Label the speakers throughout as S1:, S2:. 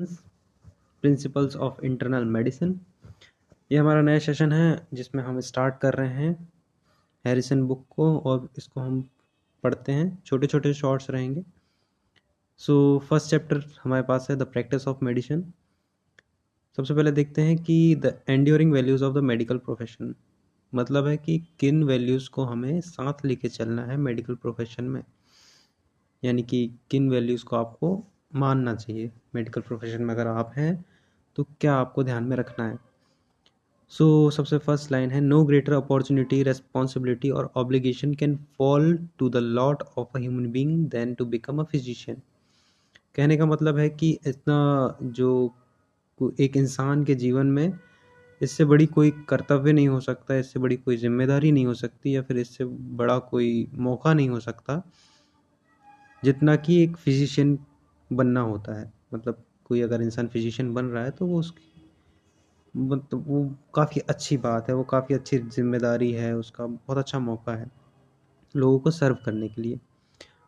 S1: हैरिसन्स principles of internal medicine. ये हमारा नया सेशन है जिसमें हम स्टार्ट कर रहे हैं हैरिसन बुक को और इसको हम पढ़ते हैं। छोटे छोटे शॉर्ट्स रहेंगे। सो फर्स्ट चैप्टर हमारे पास है द प्रैक्टिस ऑफ मेडिसिन। सबसे पहले देखते हैं कि the enduring values of the medical profession, मतलब है कि किन वैल्यूज़ को हमें साथ लेके चलना है मेडिकल प्रोफेशन में, यानी कि किन वैल्यूज़ को आपको मानना चाहिए मेडिकल प्रोफेशन में। अगर आप हैं तो क्या आपको ध्यान में रखना है। सो सबसे फर्स्ट लाइन है, नो ग्रेटर अपॉर्चुनिटी, रेस्पॉन्सिबिलिटी और obligation can fall to the lot of a human being than to become a physician. कहने का मतलब है कि इतना जो एक इंसान के जीवन में इससे बड़ी कोई कर्तव्य नहीं हो सकता, इससे बड़ी कोई जिम्मेदारी नहीं हो सकती, या फिर इससे बड़ा कोई मौका नहीं हो सकता जितना कि एक फिजिशियन बनना होता है। मतलब कोई अगर इंसान फिजिशियन बन रहा है तो वो उसकी मतलब वो काफ़ी अच्छी बात है, वो काफ़ी अच्छी जिम्मेदारी है, उसका बहुत अच्छा मौका है लोगों को सर्व करने के लिए।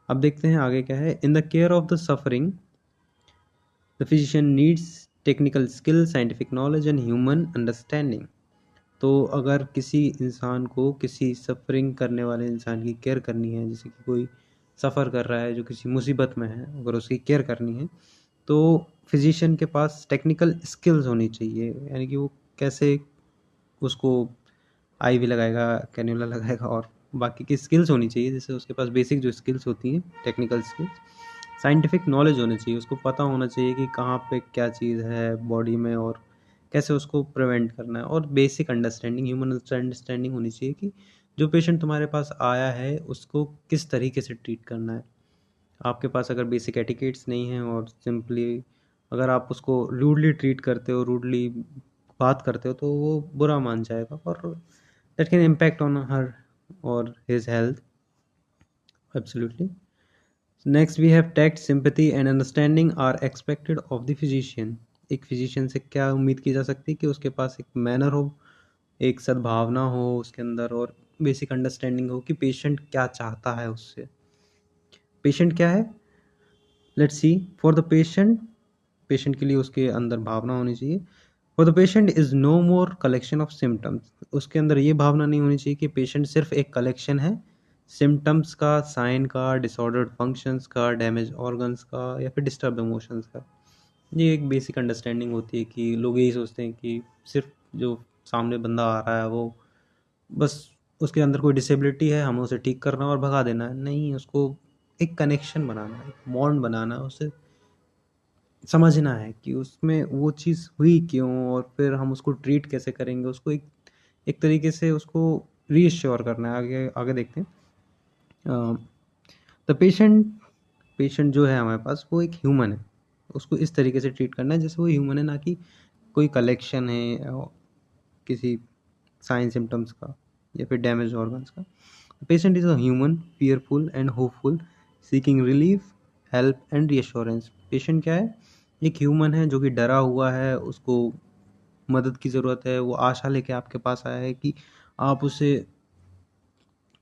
S1: अब देखते हैं आगे क्या है। In the care of the suffering the physician needs technical skill, scientific knowledge and human understanding. तो अगर किसी इंसान को किसी सफरिंग करने वाले इंसान की केयर करनी है, जैसे कि कोई सफ़र कर रहा है जो किसी मुसीबत में है, अगर उसकी केयर करनी है तो फिजिशियन के पास टेक्निकल स्किल्स होनी चाहिए, यानी कि वो कैसे उसको आईवी लगाएगा, कैन्यूला लगाएगा और बाकी की स्किल्स होनी चाहिए। जैसे उसके पास बेसिक जो स्किल्स होती हैं, टेक्निकल स्किल्स। साइंटिफिक नॉलेज होनी चाहिए, उसको पता होना चाहिए कि कहाँ पे क्या चीज़ है बॉडी में और कैसे उसको प्रिवेंट करना है। और बेसिक अंडरस्टैंडिंग, ह्यूमन अंडरस्टैंडिंग होनी चाहिए कि जो पेशेंट तुम्हारे पास आया है उसको किस तरीके से ट्रीट करना है। आपके पास अगर बेसिक एटिकेट्स नहीं है और सिंपली अगर आप उसको रूडली ट्रीट करते हो, रूडली बात करते हो, तो वो बुरा मान जाएगा और that can impact on her और his health. Absolutely. Next we have tact, sympathy and understanding are expected of the physician. एक फिजिशियन से क्या उम्मीद की जा सकती है कि उसके पास एक मैनर हो, एक सद्भावना हो उसके अंदर, और बेसिक अंडरस्टैंडिंग हो कि पेशेंट क्या चाहता है उससे। पेशेंट क्या है, let's see. For the patient, patient के लिए उसके अंदर भावना होनी चाहिए। For the patient is no more collection of symptoms. उसके अंदर ये भावना नहीं होनी चाहिए कि पेशेंट सिर्फ एक कलेक्शन है सिम्टम्स का, साइन का, डिसऑर्डर्ड फंक्शंस का, डैमेज ऑर्गन्स का, या फिर डिस्टर्ब इमोशंस का। ये एक बेसिक अंडरस्टैंडिंग होती है कि लोग यही सोचते हैं कि सिर्फ जो सामने बंदा आ रहा है वो बस उसके अंदर कोई डिसेबिलिटी है, हमें उसे ठीक करना और भगा देना है। नहीं, उसको एक कनेक्शन बनाना है, एक बॉन्ड बनाना है, उसे समझना है कि उसमें वो चीज़ हुई क्यों और फिर हम उसको ट्रीट कैसे करेंगे। उसको एक एक तरीके से उसको रीअश्योर करना है। आगे आगे देखते हैं। द पेशेंट, पेशेंट जो है हमारे पास वो एक ह्यूमन है, उसको इस तरीके से ट्रीट करना है जैसे वो ह्यूमन है, ना कि कोई कलेक्शन है किसी साइन सिम्टम्स का या फिर डैमेज ऑर्गन्स का। Patient is a human, fearful and hopeful, seeking relief, help and reassurance. Patient क्या है, एक ह्यूमन है जो कि डरा हुआ है, उसको मदद की ज़रूरत है, वो आशा लेके आपके पास आया है कि आप उसे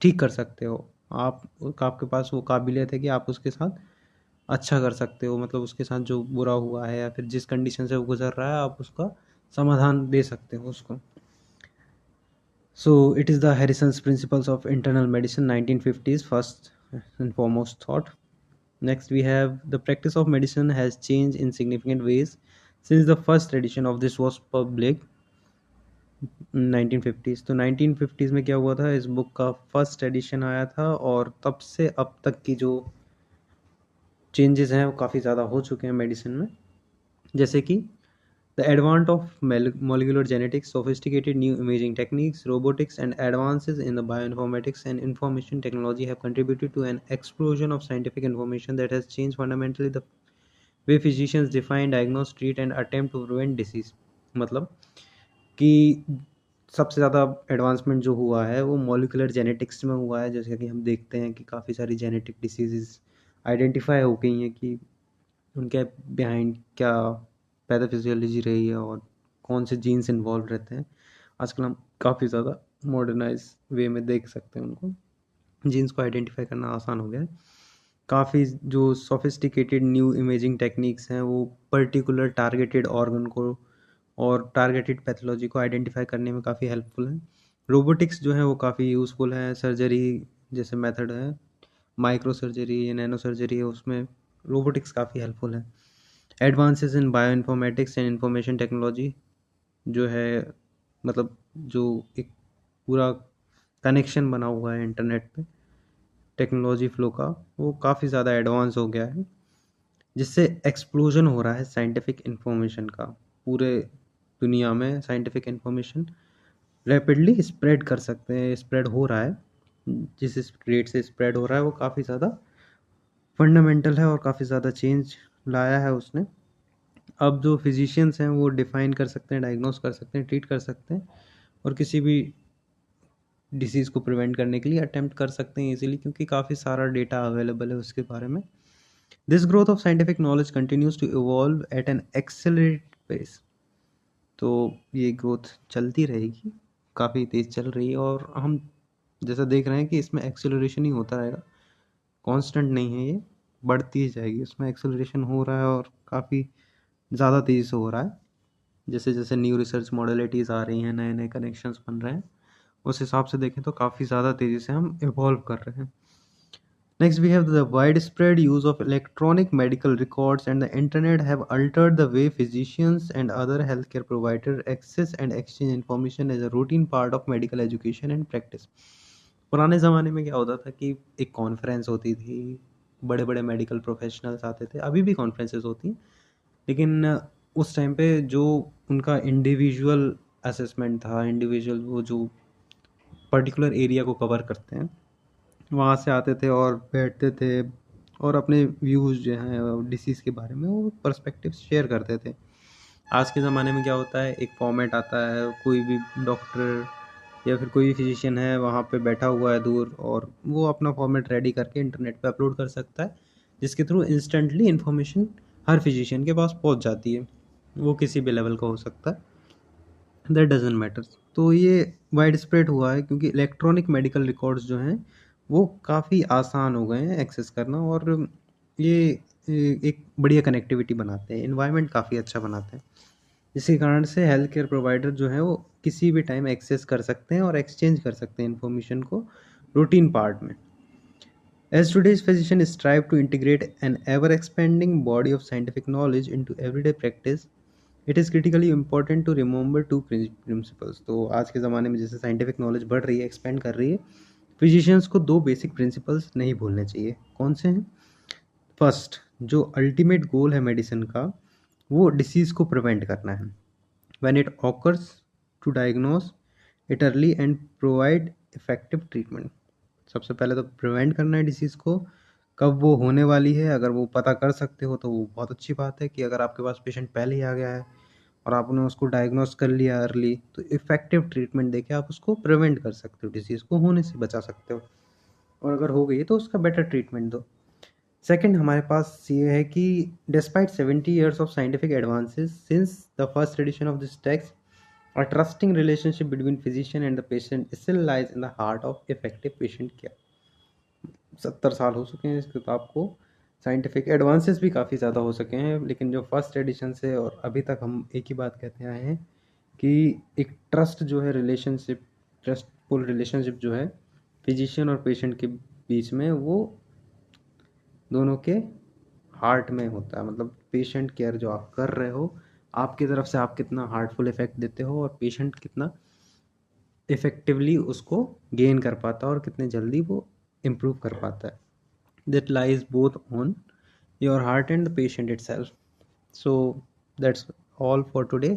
S1: ठीक कर सकते हो। आप आपके पास वो काबिलियत है कि आप उसके साथ अच्छा कर सकते हो, मतलब उसके साथ जो बुरा हुआ है या फिर जिस कंडीशन से वो गुजर रहा है आप उसका समाधान दे सकते हो उसको। So it is the Harrison's Principles of Internal Medicine, 1950s, first and foremost thought. Next we have the practice of medicine has changed in significant ways since the first edition of this was public 1950s। तो 1950s में क्या हुआ था, इस book का first edition आया था और तब से अब तक की जो चेंजेस हैं वो काफ़ी ज़्यादा हो चुके हैं मेडिसिन में। जैसे कि the advent of molecular genetics, sophisticated new imaging techniques, robotics, and advances in the bioinformatics and information technology have contributed to an explosion of scientific information that has changed fundamentally the way physicians define, diagnose, treat, and attempt to prevent disease। मतलब कि सबसे ज़्यादा advancement जो हुआ है वो molecular genetics में हुआ है। जैसे कि हम देखते हैं कि काफ़ी सारी जेनेटिक डिसीजेस आइडेंटिफाई हो गई हैं कि उनके बिहाइंड क्या पैथोफिजियोलॉजी रही है और कौन से जीन्स इन्वॉल्व रहते हैं। आजकल हम काफ़ी ज़्यादा मॉडर्नाइज वे में देख सकते हैं उनको, जीन्स को आइडेंटिफाई करना आसान हो गया है। काफ़ी जो सोफिस्टिकेटेड न्यू इमेजिंग टेक्निक्स हैं वो पर्टिकुलर टारगेटेड ऑर्गन को और टारगेटेड पैथोलॉजी को आइडेंटिफाई करने में काफ़ी हेल्पफुल है। रोबोटिक्स जो है वो काफ़ी यूज़फुल है, सर्जरी जैसे मेथड है, माइक्रो सर्जरी या नैनो सर्जरी है, उसमें रोबोटिक्स काफ़ी हेल्पफुल है। Advances in bio informatics and information technology जो है, मतलब जो एक पूरा कनेक्शन बना हुआ है इंटरनेट पे टेक्नोलॉजी फ्लो का, वो काफ़ी ज़्यादा एडवांस हो गया है, जिससे एक्सप्लोजन हो रहा है साइंटिफिक इन्फॉर्मेशन का। पूरे दुनिया में साइंटिफिक इन्फॉर्मेशन रैपिडली स्प्रेड कर सकते हैं, स्प्रेड हो रहा है, जिस रेट से स्प्रेड हो रहा है वो काफ़ी ज़्यादा फंडामेंटल है और काफ़ी ज़्यादा चेंज लाया है उसने। अब जो फिजिशियंस हैं वो डिफाइन कर सकते हैं, डायग्नोस कर सकते हैं, ट्रीट कर सकते हैं और किसी भी डिसीज़ को प्रिवेंट करने के लिए अटेम्प्ट कर सकते हैं इजीली, क्योंकि काफ़ी सारा डेटा अवेलेबल है उसके बारे में। This growth of scientific knowledge continues to evolve at an accelerated pace. तो ये ग्रोथ चलती रहेगी, काफ़ी तेज़ चल रही है और हम जैसा देख रहे हैं कि इसमें एक्सेलरेशन ही होता रहेगा, कांस्टेंट नहीं है ये, बढ़ती ही जाएगी। इसमें एक्सेलरेशन हो रहा है और काफ़ी ज़्यादा तेज़ी से हो रहा है। जैसे जैसे न्यू रिसर्च मॉडलिटीज़ आ रही हैं, नए नए कनेक्शंस बन रहे हैं, उस हिसाब से देखें तो काफ़ी ज़्यादा तेज़ी से हम इवॉल्व कर रहे हैं। Next, we have the widespread use of electronic medical records and the internet have altered the way physicians and other healthcare providers access and exchange information as a routine part of medical education and practice. पुराने ज़माने में क्या होता था कि एक conference होती थी, बड़े बड़े मेडिकल प्रोफेशनल्स आते थे, अभी भी कॉन्फ्रेंसेस होती हैं, लेकिन उस टाइम पे जो उनका इंडिविजुअल असेसमेंट था, इंडिविजुअल वो जो पर्टिकुलर एरिया को कवर करते हैं, वहाँ से आते थे और बैठते थे और अपने व्यूज़ जो हैं डिसीज़ के बारे में वो पर्सपेक्टिव शेयर करते थे। आज के ज़माने में क्या होता है, एक फॉर्मेट आता है, कोई भी डॉक्टर या फिर कोई भी फिजिशियन है वहाँ पे बैठा हुआ है दूर और वो अपना फॉर्मेट रेडी करके इंटरनेट पे अपलोड कर सकता है, जिसके थ्रू इंस्टेंटली इन्फॉर्मेशन हर फिजिशियन के पास पहुँच जाती है। वो किसी भी लेवल का हो सकता है, दैट डजंट मैटर्स। तो ये वाइड स्प्रेड हुआ है क्योंकि इलेक्ट्रॉनिक मेडिकल रिकॉर्ड्स जो हैं वो काफ़ी आसान हो गए हैं एक्सेस करना, और ये एक बढ़िया कनेक्टिविटी बनाते हैं, इन्वायरमेंट काफ़ी अच्छा बनाते हैं, जिसके कारण से हेल्थ केयर प्रोवाइडर जो है वो किसी भी टाइम एक्सेस कर सकते हैं और एक्सचेंज कर सकते हैं इन्फॉर्मेशन को रूटीन पार्ट में। As today's physicians strive to integrate an ever expanding body of scientific knowledge into everyday practice, it is critically important to remember two principles. तो आज के ज़माने में जैसे साइंटिफिक नॉलेज बढ़ रही है, एक्सपेंड कर रही है, फिजिशियंस को दो बेसिक प्रिंसिपल्स नहीं भूलने चाहिए। कौन से हैं? फर्स्ट, जो अल्टीमेट गोल है मेडिसिन का, वो डिसीज़ को प्रिवेंट करना है। When it occurs, to diagnose it early and provide effective treatment. सबसे पहले तो प्रिवेंट करना है डिसीज़ को, कब वो होने वाली है अगर वो पता कर सकते हो तो वो बहुत अच्छी बात है कि अगर आपके पास पेशेंट पहले ही आ गया है और आपने उसको डायग्नोस कर लिया अर्ली, तो इफ़ेक्टिव ट्रीटमेंट देके आप उसको प्रिवेंट कर सकते हो, डिसीज़ को होने से बचा सकते हो, और अगर हो गई है तो उसका बेटर ट्रीटमेंट दो। सेकंड, हमारे पास ये है कि despite 70 years of scientific advances since the first edition of this text, a trusting relationship between physician and the patient still lies in the heart of effective patient care। 70 साल हो चुके हैं इस किताब को, साइंटिफिक एडवांसेस भी काफ़ी ज़्यादा हो सके हैं, लेकिन जो फर्स्ट एडिशन से और अभी तक हम एक ही बात कहते आए हैं कि एक ट्रस्ट जो है, रिलेशनशिप, ट्रस्टफुल रिलेशनशिप जो है फिजिशियन और पेशेंट के बीच में, वो दोनों के हार्ट में होता है। मतलब पेशेंट केयर जो आप कर रहे हो, आपकी तरफ से आप कितना हार्टफुल इफेक्ट देते हो और पेशेंट कितना इफेक्टिवली उसको गेन कर पाता है और कितने जल्दी वो इम्प्रूव कर पाता है, that lies both on your heart and the patient it self. So that's all for today.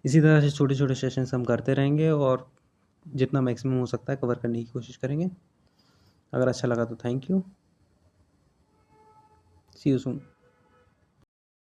S1: इसी तरह से छोटे छोटे सेशंस हम करते रहेंगे और जितना मैक्सिमम हो सकता है कवर करने की कोशिश करेंगे। अगर अच्छा लगा तो thank you, see you soon.